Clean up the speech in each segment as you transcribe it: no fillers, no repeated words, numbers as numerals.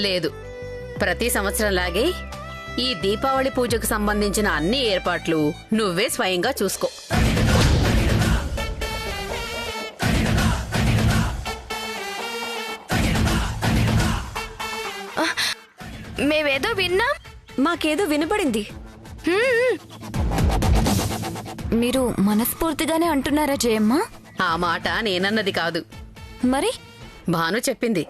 లేదు, ప్రతి సంవత్సరంలాగే ఈ దీపావళి పూజకు సంబంధించిన అన్ని ఏర్పాట్లు నువ్వే స్వయంగా చూసుకో. మేమేదో విన్నా, మాకేదో వినపడింది. మీరు మనస్ఫూర్తిగానే అంటున్నారా జయమ్మ? ఆ మాట నేనన్నది కాదు, మరి భాను చెప్పింది.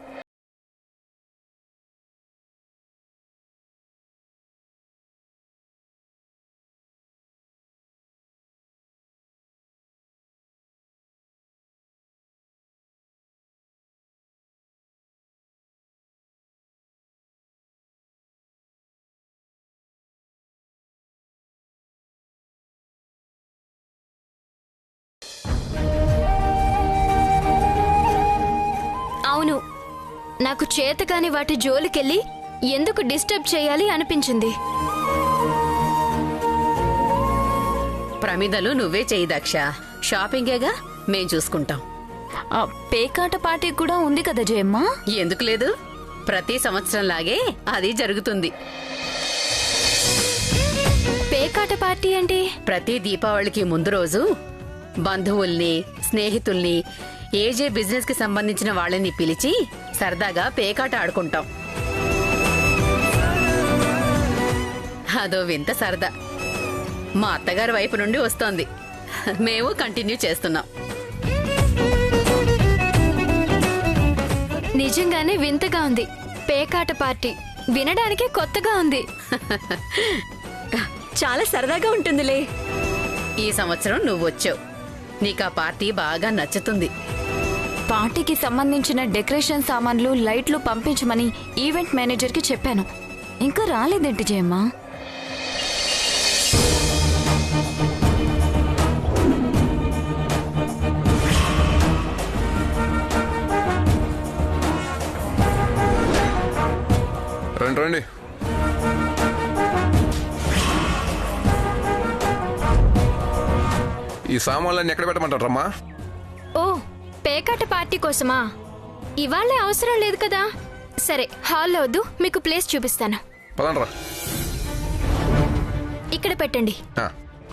అవును, నాకు చేతకాని వాటి జోలికెళ్ళి ఎందుకు డిస్టర్బ్ చేయాలి అనిపించింది. ప్రమిదలు నువ్వే చెయ్యి దక్ష, షాపింగేగా మేం చూసుకుంటాం. పేకాట పార్టీ కూడా ఉంది కదా జయమ్మ? ఎందుకు లేదు, ప్రతి సంవత్సరంలాగే అది జరుగుతుంది. పేకాట పార్టీ అంటే? ప్రతి దీపావళికి ముందు రోజు బంధువుల్ని, స్నేహితుల్ని, ఏజే బిజినెస్ కి సంబంధించిన వాళ్ళని పిలిచి సరదాగా పేకాట ఆడుకుంటాం. అదో వింత సరదా మా అత్తగారి వైపు నుండి వస్తోంది, మేము కంటిన్యూ చేస్తున్నాం. నిజంగానే వింతగా ఉంది. పేకాట పార్టీ వినడానికి కొత్తగా ఉంది. చాలా సరదాగా ఉంటుందిలే. ఈ సంవత్సరం నువ్వొచ్చావు, నీకా పార్టీ బాగా నచ్చుతుంది. పార్టీకి సంబంధించిన డెకరేషన్ సామాన్లు, లైట్లు పంపించమని ఈవెంట్ మేనేజర్కి చెప్పాను. ఇంకా రాలేదేంటి జయమ్మ? రండి రండి. ఈ సామాన్లన్నీ ఎక్కడ పెట్టమంటారమ్మా? ఓ, పేకాట పార్టీ కోసమా? ఇవాళే అవసరం లేదు కదా. సరే, హాల్లో వద్దు, మీకు ప్లేస్ చూపిస్తాను. పదండ్రా. ఇక్కడ పెట్టండి.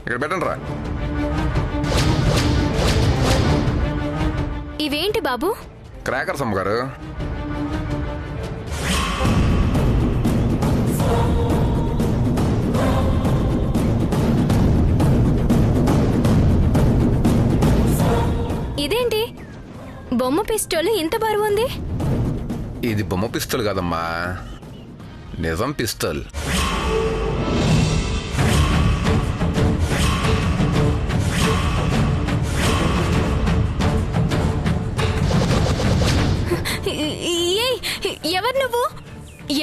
ఇక్కడ పెట్టండి రా. ఇవేంటి బాబు? క్రాకర్స్ అమ్మగారు. ఇదేంటి బొమ్మ పిస్టోల్ ఇంత బరువు ఉంది? ఇది బొమ్మ పిస్తోల్ కాదమ్మా, నిజం పిస్తోల్. ఎవరు నువ్వు?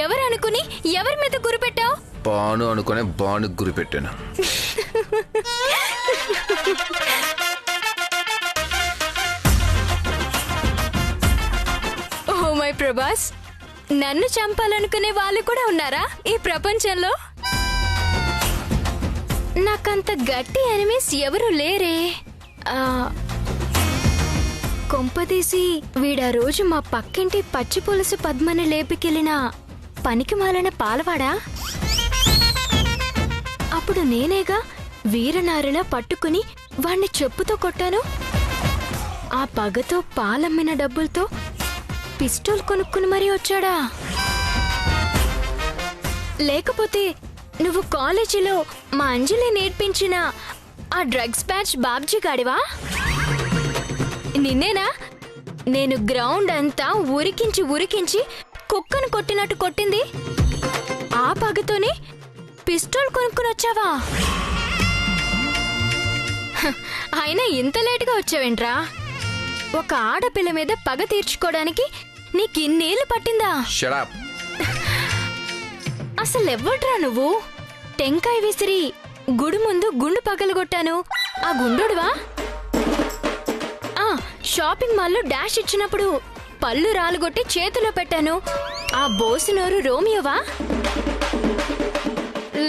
ఎవరు అనుకుని ఎవరి మీద గురి పెట్టావు? బాను అనుకునే బాను గురి పెట్టాను. ఓ మై ప్రభాస్, నన్ను చంపాలనుకునే వాళ్ళు కూడా ఉన్నారా ఈ ప్రపంచంలో? నాకంత గట్టి ఎనిమీస్ ఎవరు లేరే. కొంపదీసి వీడా రోజు మా పక్కింటి పచ్చి పులుసు పద్మని లేపికెళ్ళిన పనికి మాలిన పాలవాడా? అప్పుడు నేనేగా వీరనారిలా పట్టుకుని వాణ్ణి చెప్పుతో కొట్టాను. ఆ పగతో పాలమ్మిన డబ్బులతో పిస్టోల్ కొనుక్కుని మరీ వచ్చాడా? లేకపోతే నువ్వు కాలేజీలో మా అంజలి నేర్పించిన ఆ డ్రగ్స్ బ్యాచ్ బాబ్జీ గాడివా? నిన్నేనా నేను గ్రౌండ్ అంతా ఉరికించి ఉరికించి కుక్కను కొట్టినట్టు కొట్టింది? ఆ పగతోనే పిస్టోల్ కొనుక్కుని వచ్చావా? అయినా ఇంత లేటుగా వచ్చావేంట్రా? ఒక ఆడపిల్ల మీద పగ తీర్చుకోవడానికి నీకిన్నేళ్ళు పట్టిందా? Shut up. అసలెవ్వడ్రా నువ్వు? టెంకాయ విసిరి గుడి ముందు గుండు పగలగొట్టాను, ఆ గుండోడువా? షాపింగ్ మాల్లో డాష్ ఇచ్చినప్పుడు పళ్ళు రాలుగొట్టి చేతిలో పెట్టాను, ఆ బోసునోరు రోమియోవా?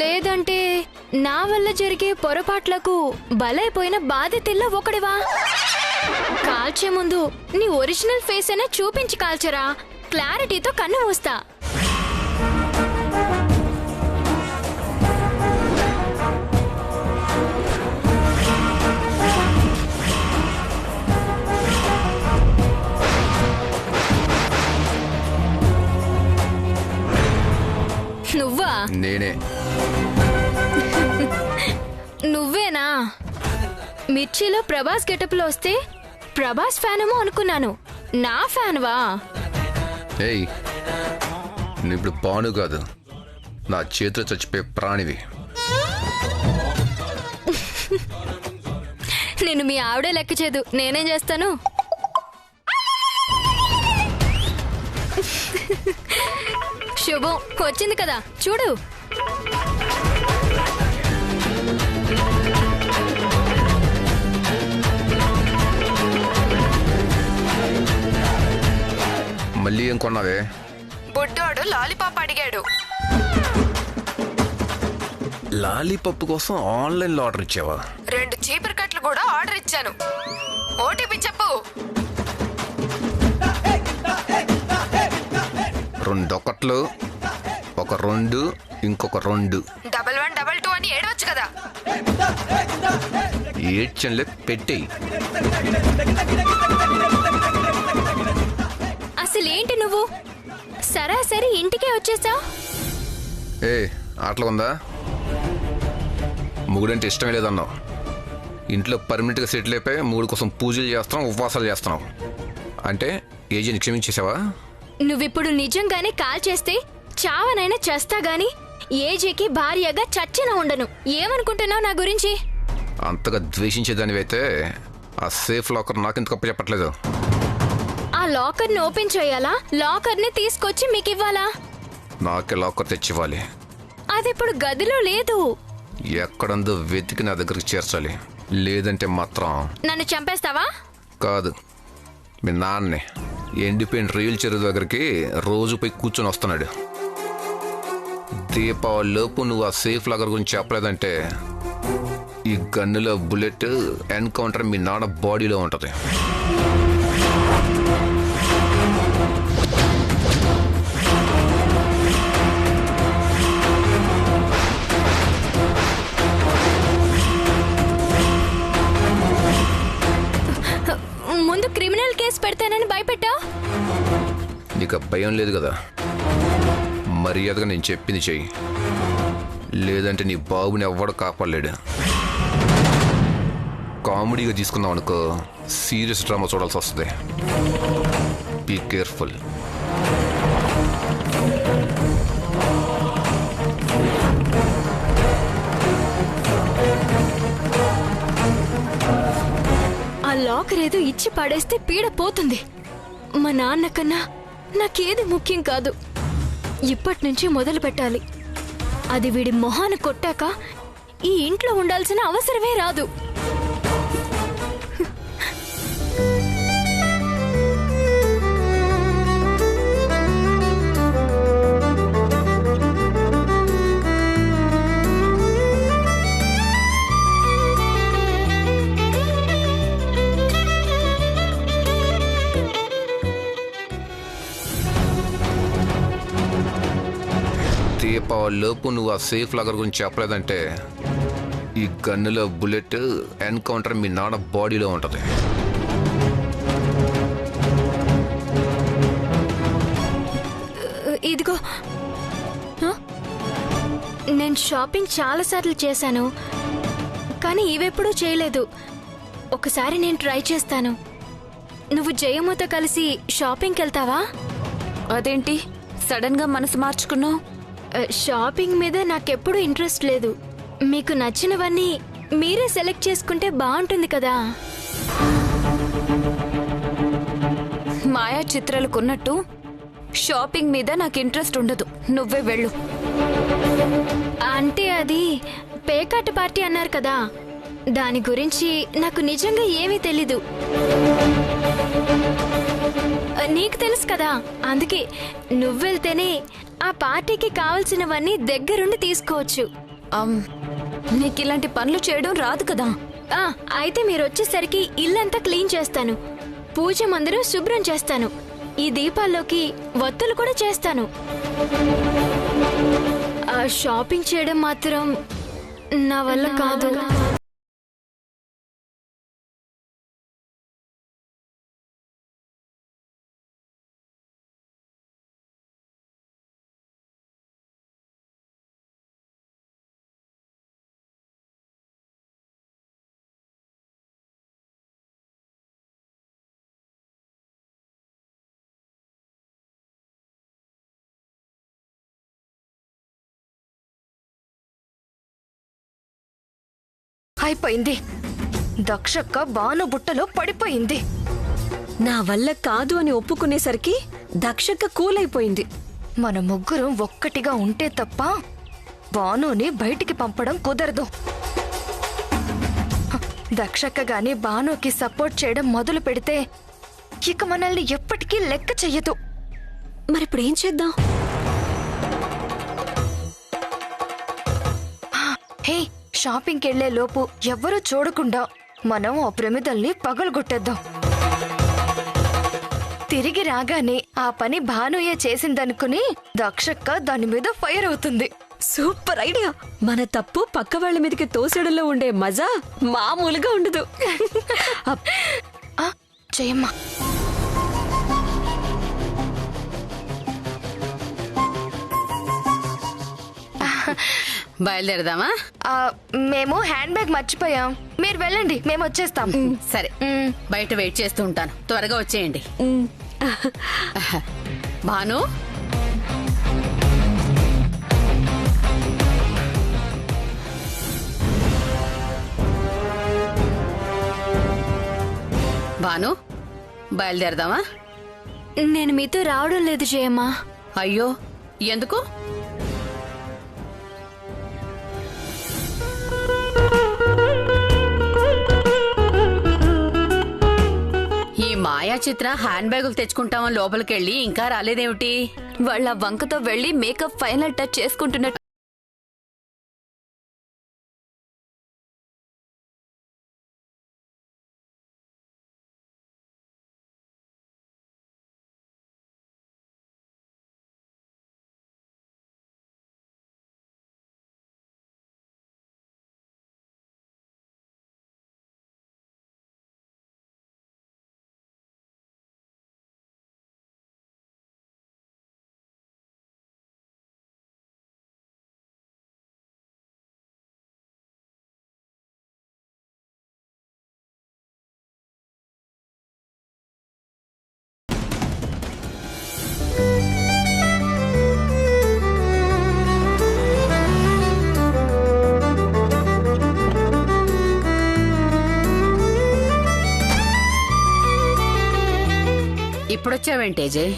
లేదంటే నా వల్ల జరిగే పొరపాట్లకు బలైపోయిన బాధితుల్లో ఒకడివా? కాల్చే ముందు నీ ఒరిజినల్ ఫేస్ అయినా చూపించి కాల్చరా, క్లారిటీతో కన్ను మూస్తా. నేనే. నువ్వేనా? మిర్చిలో ప్రభాస్ గెటప్లో వస్తే ప్రభాస్ ఫ్యానేమో అనుకున్నాను. నా ఫ్యాన్వా? ఏయ్, నువ్వు ఇప్పుడు బాను కాదు, నా చేతిలో చచ్చిపోయే ప్రాణివి. నేను మీ ఆవిడే లెక్క చేయదు, నేనేం చేస్తాను? శుభం వచ్చింది కదా, చూడు. మళ్ళీ ఏం కొన్నావే? బుడ్డోడు లాలీపాప్ అడిగాడు. లాలీపప్పు కోసం ఆన్లైన్లో ఆర్డర్ ఇచ్చావా? 2 చీపురు కట్లు కూడా ఆర్డర్ ఇచ్చాను. ఓటీపీ చెప్పు. 2 ఒకట్లు, ఒక 2, ఇంకొక 2. 1122 అని ఏడవచ్చు కదా. ఏడ్చన్లే, పెట్టేయి. అసలేంటి నువ్వు సరాసరి ఇంటికే వచ్చేసావు? ఏ ఆటలు ఉందా? మొగుడంటే ఇష్టమే లేదన్నావు. ఇంట్లో పర్మనెంట్గా సెటిల్ అయిపోయి మొగుడు కోసం పూజలు చేస్తున్నావు, ఉపవాసాలు చేస్తున్నావు. అంటే ఏజీని క్షమించేసావా? నువ్విప్పుడు నిజంగానే కాల్ చేస్తే చావనైనా చేస్తా గాని ఏజీకి భార్యగా చచ్చిన ఉండను. ఏమనుకుంటున్నావు నా గురించి? అంతగా ద్వేషించేదానివైతే ఆ సేఫ్ లాకర్ నాకెందుకు అప్పు చెప్పట్లేదు? ఆ లాకర్ని ఓపెన్ చేయాలా, లాకర్ని తీసుకొచ్చి మీకు ఇవ్వాలా? నాకే లాకర్ తెచ్చివ్వాలి. అది ఇప్పుడు గదిలో లేదు. ఎక్కడందో వెతికి నా దగ్గరికి చేర్చాలి. లేదంటే మాత్రం నన్ను చంపేస్తావా? కాదు, మీ నాన్నే ఎండిపోయిన రియల్ చెరువు దగ్గరికి రోజు పోయి కూర్చొని వస్తున్నాడు. దీపావళిలోపు నువ్వు ఆ సేఫ్ లాకర్ గురించి చెప్పలేదంటే ఈ గన్నులో బుల్లెట్ ఎన్కౌంటర్ మీ నాన్న బాడీలో ఉంటుంది. ముందు క్రిమినల్ కేసు పెడతానని భయపెట్టావు. నీకు భయం లేదు కదా? మర్యాదగా నేను చెప్పింది చెయ్యి, లేదంటే నీ బాబుని ఎవ్వడు కాపాడలేడు. కామెడీగా తీసుకుందాం అనుకో, సీరియస్ డ్రామా చూడాల్సి వస్తుంది. Be careful. ఆ లాకర్ ఏదో ఇచ్చి పడేస్తే పీడ పోతుంది. మా నాన్న కన్నా నాకేది ముఖ్యం కాదు. ఇప్పటి నుంచి మొదలు పెట్టాలి. అది వీడి మొహాన కొట్టాక ఈ ఇంట్లో ఉండాల్సిన అవసరమే రాదు. దీపావళిలోపు నువ్వు ఆ సేఫ్ లాకర్ గురించి చెప్పలేదంటే ఈ గన్నులో బుల్లెట్ ఎన్కౌంటర్ మీ నాన్న బాడీలో ఉంటుంది. ఇదిగో, నేను షాపింగ్ చాలాసార్లు చేశాను, కానీ ఇవెప్పుడూ చేయలేదు. ఒకసారి నేను ట్రై చేస్తాను. నువ్వు జయమ్మతో కలిసి షాపింగ్కి వెళ్తావా? అదేంటి సడన్ గా మనసు మార్చుకున్నావు? షాపింగ్ మీద నాకెప్పుడూ ఇంట్రెస్ట్ లేదు. మీకు నచ్చినవన్నీ మీరే సెలెక్ట్ చేసుకుంటే బాగుంటుంది కదా. మాయా చిత్రాలు కొన్నట్టు షాపింగ్ మీద నాకు ఇంట్రెస్ట్ ఉండదు. నువ్వే వెళ్ళు. అంటే అది పేకాట పార్టీ అన్నారు కదా, దాని గురించి నాకు నిజంగా ఏమీ తెలీదు. నీకు తెలుసు కదా, అందుకే నువ్వెళ్తేనే ఆ పార్టీకి కావలసినవన్నీ దగ్గరుండి తీసుకోవచ్చు. నీకు ఇలాంటి పనులు చేయడం రాదు కదా. అయితే మీరు వచ్చేసరికి ఇల్లంతా క్లీన్ చేస్తాను, పూజ మందిరం శుభ్రం చేస్తాను, ఈ దీపాల్లోకి వత్తులు కూడా చేస్తాను. షాపింగ్ చేయడం మాత్రం నా వల్ల కాదు. అయిపోయింది. దక్షక్క బాను బుట్టలో పడిపోయింది. నా వల్ల కాదు అని ఒప్పుకునేసరికి దక్షక్క కూలైపోయింది. మన ముగ్గురం ఒక్కటిగా ఉంటే తప్ప బానుని బయటికి పంపడం కుదరదు. దక్షక్క గాని బానుకి సపోర్ట్ చేయడం మొదలు పెడితే ఇక మనల్ని ఎప్పటికీ లెక్క చెయ్యదు. మరిప్పుడు ఏం చేద్దాం? హే, షాపింగ్కి వెళ్లే లోపు ఎవ్వరూ చూడకుండా మనం ఆ ప్రమిదల్ని పగలగొట్టేద్దాం. తిరిగి రాగానే ఆ పని భానుయే చేసిందనుకుని దక్షక్క దాని మీద ఫైర్ అవుతుంది. Super idea. మన తప్పు పక్క వాళ్ళ మీదకి తోసేయడంలో ఉండే మజా మామూలుగా ఉండదు. జయమ్మా, బయలుదేరదామా? మేము హ్యాండ్ బ్యాగ్ మర్చిపోయాం. మీరు వెళ్ళండి, మేము వచ్చేస్తాం. సరే, బయట వెయిట్ చేస్తూ ఉంటాను. త్వరగా వచ్చేయండి. భాను, భాను, బయలుదేరదామా? నేను మీతో రావడం లేదు జయమ్మా. అయ్యో, ఎందుకు? ఈ మాయా చిత్ర హ్యాండ్ బ్యాగులు తెచ్చుకుంటామని లోపలికెళ్ళి ఇంకా రాలేదేమిటి? వాళ్ళ వంకతో వెళ్లి మేకప్ ఫైనల్ టచ్ చేసుకుంటున్నట్టు. ఇప్పుడొచ్చావేంటి అజయ్?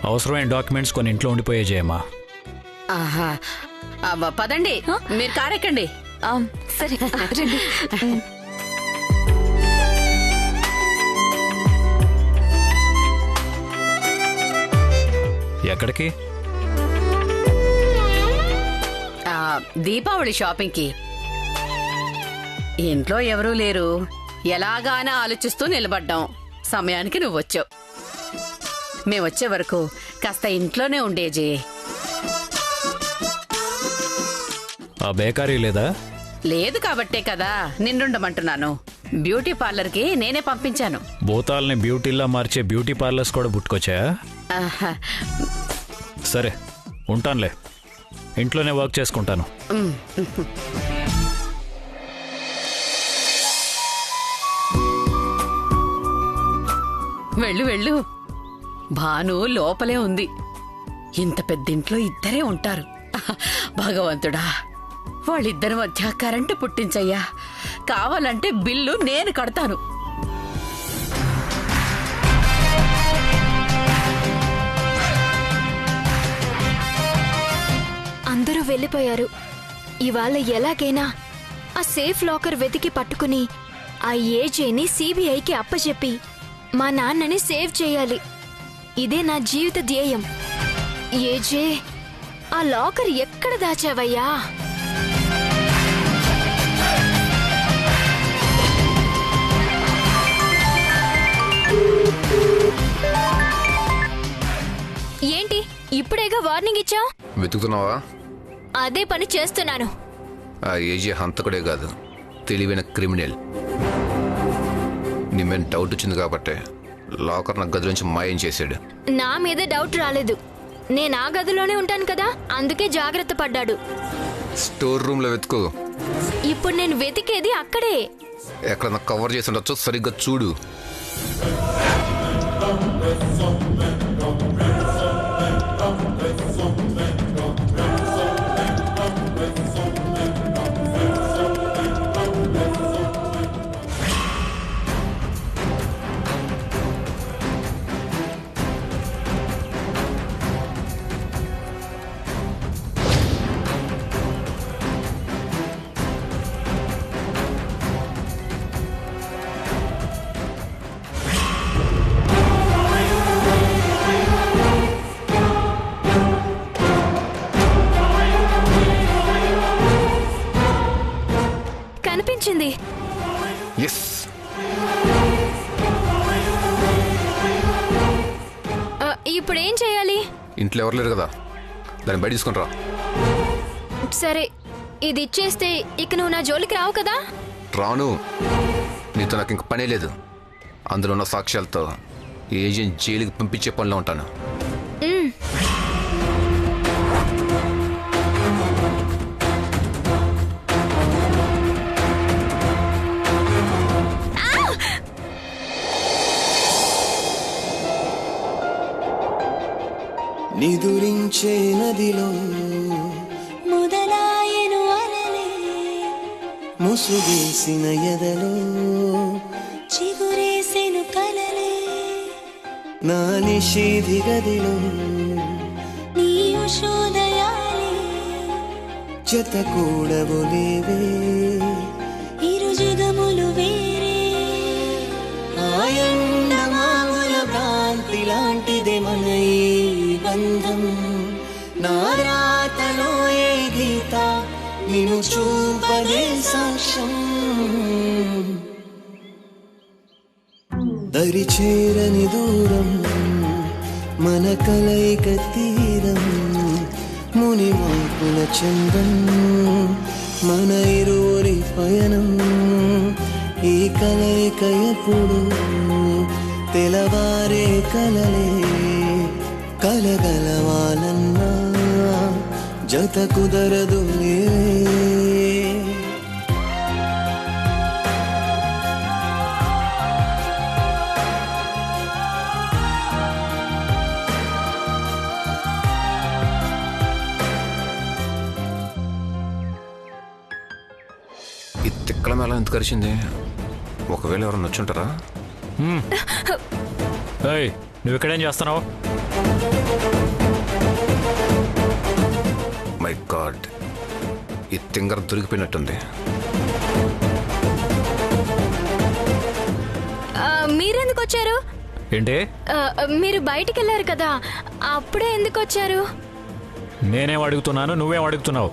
అవసరమైన డాక్యుమెంట్స్ కొన్ని ఇంట్లో ఉండిపోయే జయమ్మా. ఆహా, పదండి, మీరు కారెక్కండి. సరే రండి. ఎక్కడికి? దీపావళి షాపింగ్కి. ఇంట్లో ఎవరూ లేరు, ఎలాగానే ఆలోచిస్తూ నిలబడ్డాం. సమయానికి నువ్వు వచ్చావు. మేమొచ్చే వరకు కాస్త ఇంట్లోనే ఉండేజీ. ఆ బేకరీ లేదా? లేదు కాబట్టే కదా నిన్నుండమంటున్నాను. బ్యూటీ పార్లర్కి నేనే పంపించాను. భూతాల్ని బ్యూటీలా మార్చే బ్యూటీ పార్లర్స్ కూడా పుట్టుకొచ్చాయా? ఆహా. సరే, ఉంటానులే. ఇంట్లోనే వర్క్ చేసుకుంటాను. వెళ్ళు వెళ్ళు. భాను లోపలే ఉంది. ఇంత పెద్దింట్లో ఇద్దరే ఉంటారు. భగవంతుడా, వాళ్ళిద్దరి మధ్య కరెంటు పుట్టించయ్యా. కావాలంటే బిల్లు నేను కడతాను. అందరూ వెళ్ళిపోయారు. ఇవాళ ఎలాగైనా ఆ సేఫ్ లాకర్ వెతికి పట్టుకుని ఆ ఏజేని సిబిఐకి అప్పచెప్పి మా నాన్నని సేవ్ చేయాలి. ఇదే నా జీవిత ధ్యేయం. ఏజే, ఆ లాకర్ ఎక్కడ దాచావయ్యా? ఏంటి ఇప్పుడేగా వార్నింగ్ ఇచ్చావు? వెతుకుతున్నావా? అదే పని చేస్తున్నాను. ఆ ఏజీ హంతకుడే కాదు, తెలివైన క్రిమినల్. నీ మీద డౌట్ వచ్చింది కాబట్టి లాకర్ నా గది నుంచి మాయం చేశాడు. నా మీద డౌట్ రాలేదు. నేను ఆ గదిలోనే ఉంటాను కదా, అందుకే జాగ్రత్త పడ్డాడు. స్టోర్ రూమ్ లో వెతుకు. ఇప్పుడు నేను వెతికేది అక్కడే. ఎక్కడన్నా కవర్ చేసి ఉండొచ్చు, సరిగ్గా చూడు. ఎస్. ఇప్పుడు ఏం చేయాలి? ఇంట్లో ఎవరు లేరు కదా, దాన్ని బయట తీసుకుని రా. సరే, ఇది ఇచ్చేస్తే ఇక నువ్వు నా జోలికి రావు కదా? రాను. నీతో నాకు ఇంక పనే లేదు. అందులో ఉన్న సాక్ష్యాలతో ఏజెంట్ జైలుకి పంపించే పనిలో ఉంటాను. నిదురించే నదిలో మొదలాయను అలలే, ముసుగేసిన ఎదలో చిగురేసెను కలలే, నా నిషేధి గదిలో నీ ఉషోదయాలే, జత కూడవు లేవే, ఇరు జగములు వేరే, ఆయండమావుల భ్రాంతి లాంటిదే మన ఈ బంధం. నా రాతలో ఏ గీత నిన్ను చూపదే సాక్ష్యం. దరిచేరని దూరం మన కలయిక తీరం, ముని మాపుల చందం మన ఇరువురి పయనం. ఈ కలయిక ఎప్పుడు తెలవారే కలలే, కలగలవాలన్నా జత కుదరదు ఈ తిక్కల మేళ ఎంత కరిచింది? ఒకవేళ ఎవరన్నా వచ్చుంటారా? ఏయ్, నువ్వు ఇక్కడేం చేస్తున్నావు? మై గాడ్, ఈ తింగర దొరికిపోయినట్టుంది. మీరెందుకు వచ్చారు? ఏంటి? మీరు బయటికి వెళ్ళారు కదా, అప్పుడే ఎందుకు వచ్చారు? నేనేం అడుగుతున్నాను, నువ్వేం అడుగుతున్నావు?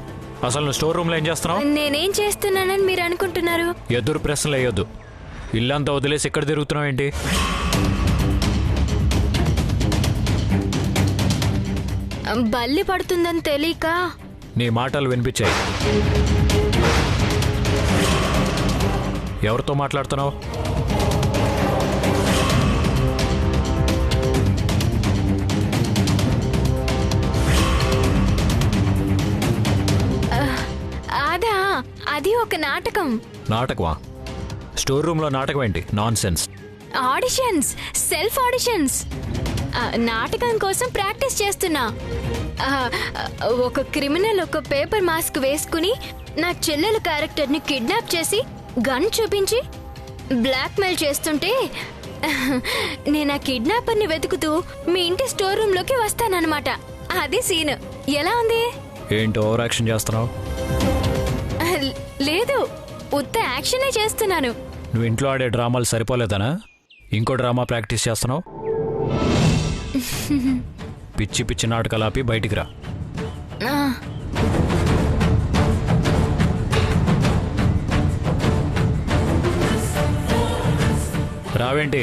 అసలు నువ్వు స్టోర్ రూమ్లో ఏం చేస్తున్నావు? నేనేం చేస్తున్నానని మీరు అనుకుంటున్నారు? ఎదురు ప్రశ్నలు వేయొద్దు. ఇల్లంతా వదిలేసి ఎక్కడ తిరుగుతున్నావు ఏంటి? బల్లి పడుతుందని తెలియక. నీ మాటలు వినిపించాయి. ఎవరితో మాట్లాడుతున్నావు? అదా, అది ఒక నాటకం. నాటకమా? స్టోర్ రూమ్లో నాటకం ఏంటి? Non sense. Auditions, self auditions. నాటకం కోసం ప్రాక్టీస్ చేస్తున్నా. ఒక క్రిమినల్ ఒక పేపర్ మాస్క్ వేసుకుని నా చెల్లెల క్యారెక్టర్ని కిడ్నాప్ చేసి గన్ చూపించి బ్లాక్మెయిల్ చేస్తుంటే నేను ఆ కిడ్నాపర్ని వెతుకుతూ మీ ఇంటి స్టోర్ రూమ్ లోకి వస్తానన్నమాట. అది సీన్. ఎలా ఉంది? ఏంటి ఓవర్ యాక్షన్ చేస్తున్నావు? లేదు, ఉత్త యాక్షనే చేస్తున్నాను. నువ్వు ఇంట్లో ఆడే డ్రామాలు సరిపోలేదనా ఇంకో డ్రామా ప్రాక్టీస్ చేస్తున్నావు? పిచ్చి పిచ్చి నాటకాలు ఆపి బయటికి రా. రావేంటి?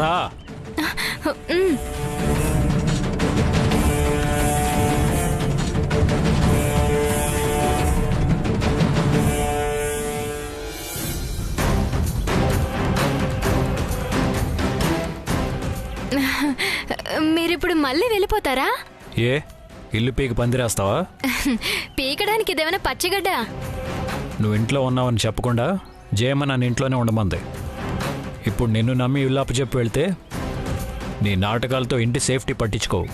రా. మీరిప్పుడు మళ్ళీ వెళ్ళిపోతారా? ఏ, ఇల్లు పీకి పందిరేస్తావా? పీకడానికి ఇదేమైనా పచ్చగడ్డ? నువ్వు ఇంట్లో ఉన్నావని చెప్పకుండా జయమ్మ నన్ను ఇంట్లోనే ఉండమంది. ఇప్పుడు నిన్ను నమ్మి ఇల్లు అప్పచెప్పి వెళ్తే నీ నాటకాలతో ఇంటి సేఫ్టీ పట్టించుకోవు.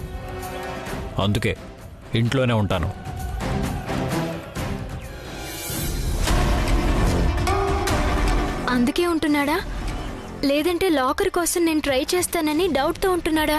అందుకే ఇంట్లోనే ఉంటాను. అందుకే ఉంటున్నాడా? లేదంటే లాకర్ కోసం నేను ట్రై చేస్తానని డౌట్తో ఉంటున్నాడా?